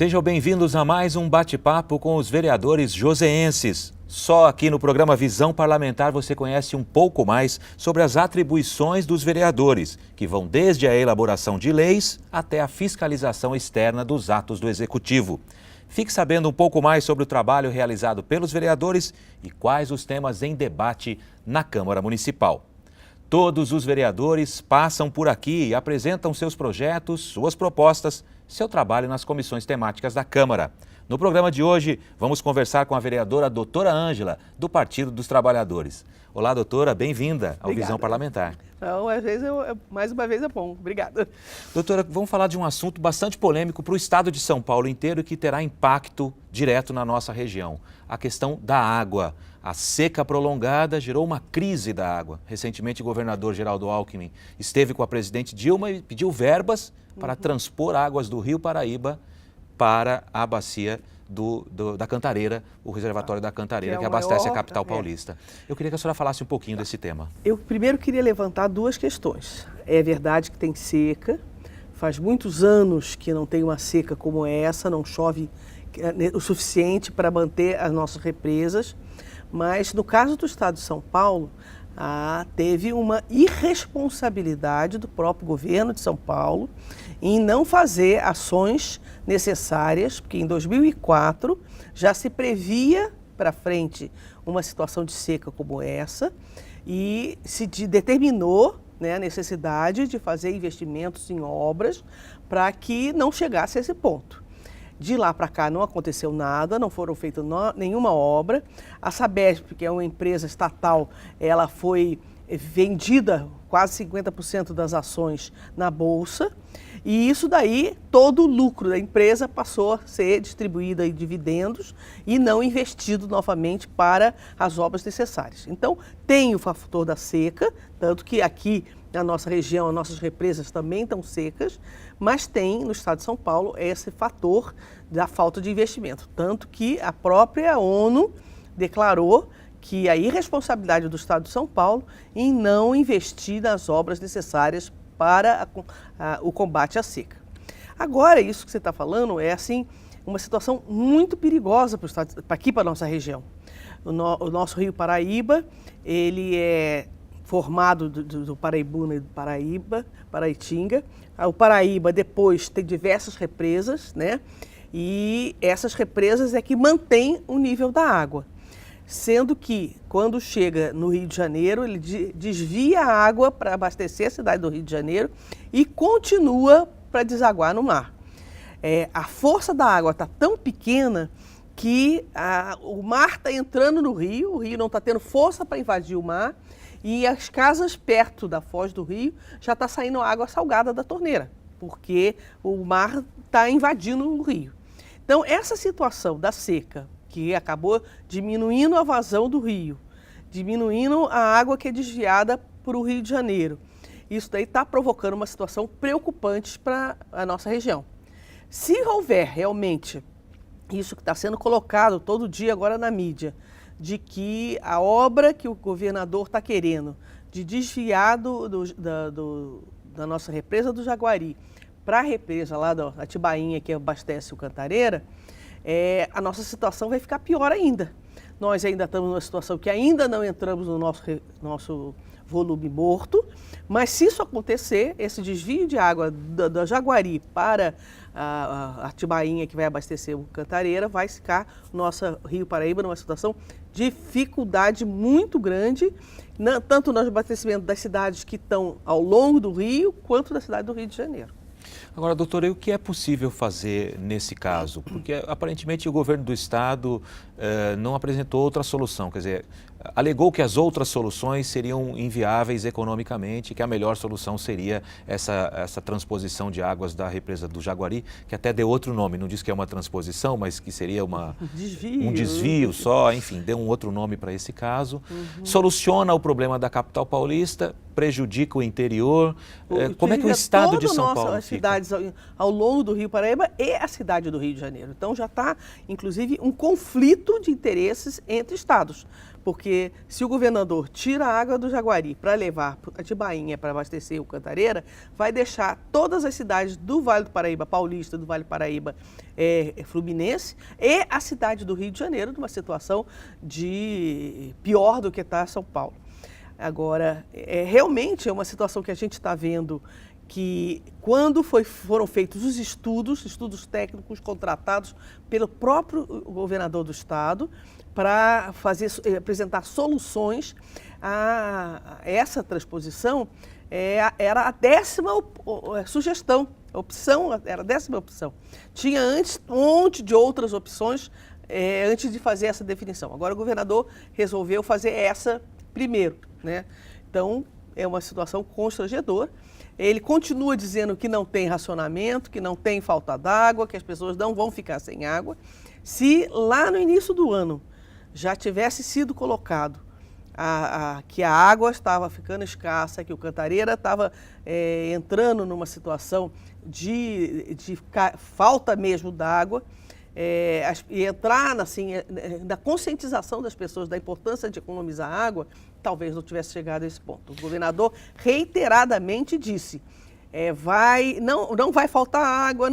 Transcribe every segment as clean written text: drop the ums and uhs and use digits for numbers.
Sejam bem-vindos a mais um bate-papo com os vereadores joseenses. Só aqui no programa Visão Parlamentar você conhece um pouco mais sobre as atribuições dos vereadores, que vão desde a elaboração de leis até a fiscalização externa dos atos do Executivo. Fique sabendo um pouco mais sobre o trabalho realizado pelos vereadores e quais os temas em debate na Câmara Municipal. Todos os vereadores passam por aqui e apresentam seus projetos, suas propostas, seu trabalho nas comissões temáticas da Câmara. No programa de hoje, vamos conversar com a vereadora doutora Ângela, do Partido dos Trabalhadores. Olá, doutora, bem-vinda ao Visão Parlamentar. Então, às vezes, mais uma vez é bom. Obrigada. Doutora, vamos falar de um assunto bastante polêmico para o estado de São Paulo inteiro e que terá impacto direto na nossa região. A questão da água. A seca prolongada gerou uma crise da água. Recentemente, o governador Geraldo Alckmin esteve com a presidente Dilma e pediu verbas para transpor águas do Rio Paraíba para a bacia da Cantareira, o reservatório da Cantareira, que abastece a capital paulista. Eu queria que a senhora falasse um pouquinho desse tema. Eu primeiro queria levantar duas questões. É verdade que tem seca, faz muitos anos que não tem uma seca como essa, não chove o suficiente para manter as nossas represas, mas no caso do estado de São Paulo, teve uma irresponsabilidade do próprio governo de São Paulo em não fazer ações necessárias, porque em 2004 já se previa para frente uma situação de seca como essa e se determinou a necessidade de fazer investimentos em obras para que não chegasse a esse ponto. De lá para cá não aconteceu nada, não foram feitas nenhuma obra. A Sabesp, que é uma empresa estatal, ela foi vendida quase 50% das ações na Bolsa. E isso daí, todo o lucro da empresa passou a ser distribuído em dividendos e não investido novamente para as obras necessárias. Então, tem o fator da seca, tanto que aqui na nossa região, as nossas represas também estão secas, mas tem no estado de São Paulo esse fator da falta de investimento. Tanto que a própria ONU declarou que a irresponsabilidade do estado de São Paulo em não investir nas obras necessárias para o combate à seca. Agora, isso que você está falando é assim, uma situação muito perigosa para o estado, aqui para a nossa região. O nosso Rio Paraíba, ele é formado do Paraibuna e do Paraitinga. O Paraíba depois tem diversas represas, né? E essas represas é que mantêm o nível da água. Sendo que, quando chega no Rio de Janeiro, ele desvia a água para abastecer a cidade do Rio de Janeiro e continua para desaguar no mar. A força da água está tão pequena que o mar está entrando no rio, o rio não está tendo força para invadir o mar e as casas perto da foz do rio já está saindo água salgada da torneira, porque o mar está invadindo o rio. Então, essa situação da seca, que acabou diminuindo a vazão do rio, diminuindo a água que é desviada para o Rio de Janeiro. Isso daí está provocando uma situação preocupante para a nossa região. Se houver realmente isso que está sendo colocado todo dia agora na mídia, de que a obra que o governador está querendo, de desviar da nossa represa do Jaguari para a represa lá da Atibainha, que abastece o Cantareira, a nossa situação vai ficar pior ainda. Nós ainda estamos numa situação que ainda não entramos no nosso volume morto, mas se isso acontecer, esse desvio de água da Jaguari para a Atibainha, que vai abastecer o Cantareira, vai ficar o nosso Rio Paraíba numa situação de dificuldade muito grande, tanto no abastecimento das cidades que estão ao longo do rio, quanto da cidade do Rio de Janeiro. Agora, doutora, e o que é possível fazer nesse caso? Porque aparentemente o governo do estado não apresentou outra solução, quer dizer, alegou que as outras soluções seriam inviáveis economicamente, que a melhor solução seria essa transposição de águas da represa do Jaguari, que até deu outro nome, não diz que é uma transposição, mas que seria um desvio só, enfim, deu um outro nome para esse caso. Soluciona o problema da capital paulista, prejudica o interior. Como é que o estado de São Paulo as cidades ao longo do Rio Paraíba e a cidade do Rio de Janeiro. Então já está, inclusive, um conflito de interesses entre estados, porque porque se o governador tira a água do Jaguari para levar a Atibainha para abastecer o Cantareira, vai deixar todas as cidades do Vale do Paraíba, Paulista, do Vale do Paraíba, Fluminense, e a cidade do Rio de Janeiro numa situação de pior do que está São Paulo. Agora, realmente é uma situação que a gente está vendo que quando foram feitos os estudos técnicos contratados pelo próprio governador do estado para apresentar soluções a essa transposição, era a 10ª sugestão, era a 10ª opção. Tinha antes um monte de outras opções antes de fazer essa definição. Agora o governador resolveu fazer essa primeiro, né? Então, é uma situação constrangedora. Ele continua dizendo que não tem racionamento, que não tem falta d'água, que as pessoas não vão ficar sem água. Se lá no início do ano já tivesse sido colocado que a água estava ficando escassa, que o Cantareira estava entrando numa situação de falta mesmo d'água, e entrar assim, na conscientização das pessoas da importância de economizar água, talvez não tivesse chegado a esse ponto. O governador reiteradamente disse, não vai faltar água,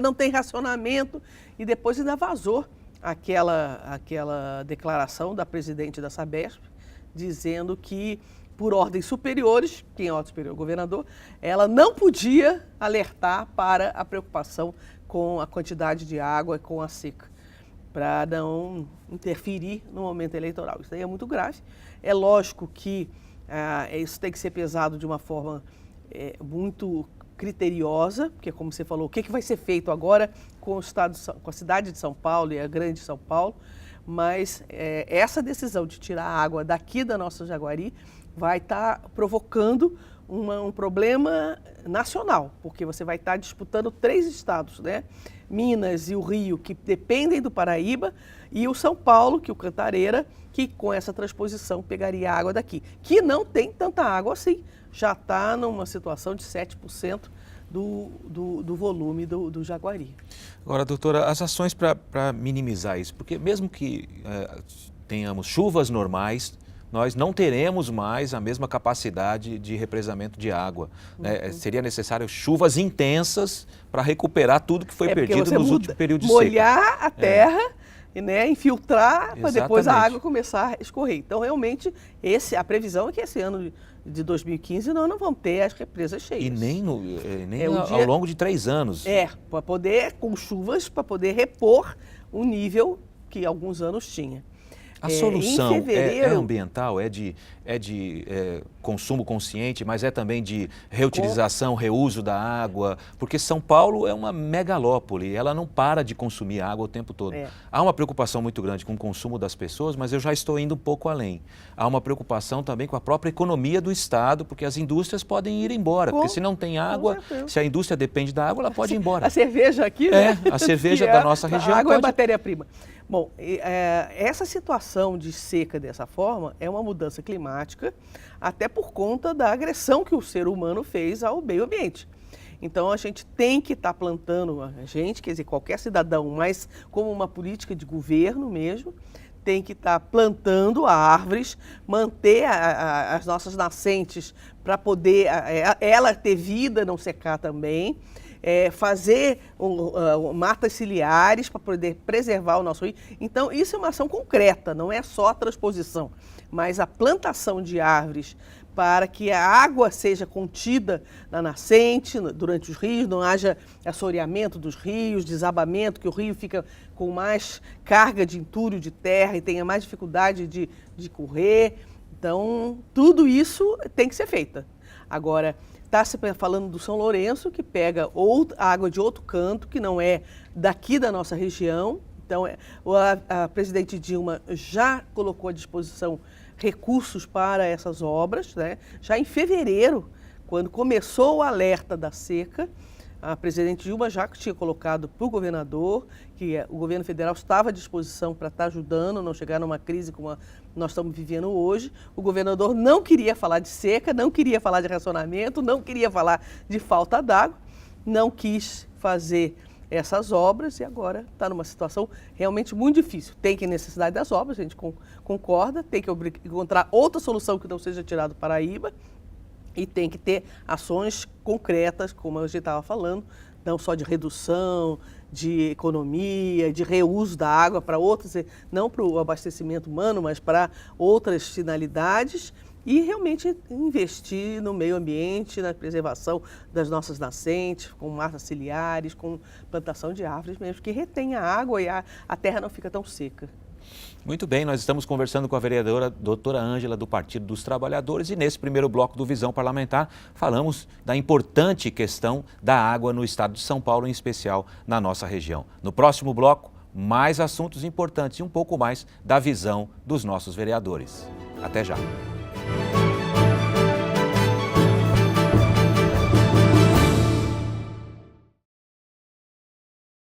não tem racionamento, e depois ainda vazou aquela declaração da presidente da Sabesp, dizendo que, por ordens superiores, quem é ordem superior? O governador, ela não podia alertar para a preocupação com a quantidade de água e com a seca, para não interferir no momento eleitoral. Isso aí é muito grave. É lógico que isso tem que ser pesado de uma forma muito criteriosa, porque, como você falou, o que vai ser feito agora com a cidade de São Paulo e a grande São Paulo, mas essa decisão de tirar a água daqui da nossa Jaguari vai estar provocando um problema nacional, porque você vai estar disputando 3 estados, né? Minas e o Rio, que dependem do Paraíba, e o São Paulo, que o Cantareira, que com essa transposição pegaria água daqui, que não tem tanta água assim, já está numa situação de 7% do volume do Jaguari. Agora, doutora, as ações para minimizar isso, porque mesmo que tenhamos chuvas normais, nós não teremos mais a mesma capacidade de represamento de água. Né? Seria necessário chuvas intensas para recuperar tudo que foi perdido nos últimos períodos de seca. Molhar a terra, né, infiltrar, para depois a água começar a escorrer. Então, realmente, a previsão é que esse ano de 2015 nós não vamos ter as represas cheias. E nem ao longo de 3 anos. Para poder, com chuvas, para poder repor o nível que alguns anos tinha. A solução é ambiental, é de consumo consciente, mas é também de reutilização, reuso da água, porque São Paulo é uma megalópole, ela não para de consumir água o tempo todo. Há uma preocupação muito grande com o consumo das pessoas, mas eu já estou indo um pouco além. Há uma preocupação também com a própria economia do Estado, porque as indústrias podem ir embora, porque se não tem água, se a indústria depende da água, ela pode ir embora. A cerveja aqui, né? A cerveja da nossa região. A água é matéria-prima. Bom, essa situação de seca dessa forma é uma mudança climática, até por conta da agressão que o ser humano fez ao meio ambiente. Então, a gente tem que estar plantando, quer dizer, qualquer cidadão, mas como uma política de governo mesmo, tem que estar plantando árvores, manter as nossas nascentes para poder ela ter vida, não secar também. Fazer matas ciliares para poder preservar o nosso rio. Então, isso é uma ação concreta, não é só a transposição, mas a plantação de árvores para que a água seja contida na nascente, durante os rios, não haja assoreamento dos rios, desabamento, que o rio fica com mais carga de entulho de terra e tenha mais dificuldade de correr. Então, tudo isso tem que ser feito. Agora, está se falando do São Lourenço, que pega água de outro canto, que não é daqui da nossa região. Então, a presidente Dilma já colocou à disposição recursos para essas obras, né? Já em fevereiro, quando começou o alerta da seca, a presidente Dilma já tinha colocado para o governador que o governo federal estava à disposição para estar ajudando, não chegar numa crise como nós estamos vivendo hoje. O governador não queria falar de seca, não queria falar de racionamento, não queria falar de falta d'água, não quis fazer essas obras e agora está numa situação realmente muito difícil. Tem que necessidade das obras, a gente concorda, tem que encontrar outra solução que não seja tirar do Paraíba e tem que ter ações concretas, como a gente estava falando, não só de redução, de economia, de reuso da água para outras, não para o abastecimento humano, mas para outras finalidades. E realmente investir no meio ambiente, na preservação das nossas nascentes, com matas ciliares, com plantação de árvores mesmo, que retém a água e a terra não fica tão seca. Muito bem, nós estamos conversando com a vereadora doutora Ângela, do Partido dos Trabalhadores, e nesse primeiro bloco do Visão Parlamentar falamos da importante questão da água no estado de São Paulo, em especial na nossa região. No próximo bloco, mais assuntos importantes e um pouco mais da visão dos nossos vereadores. Até já!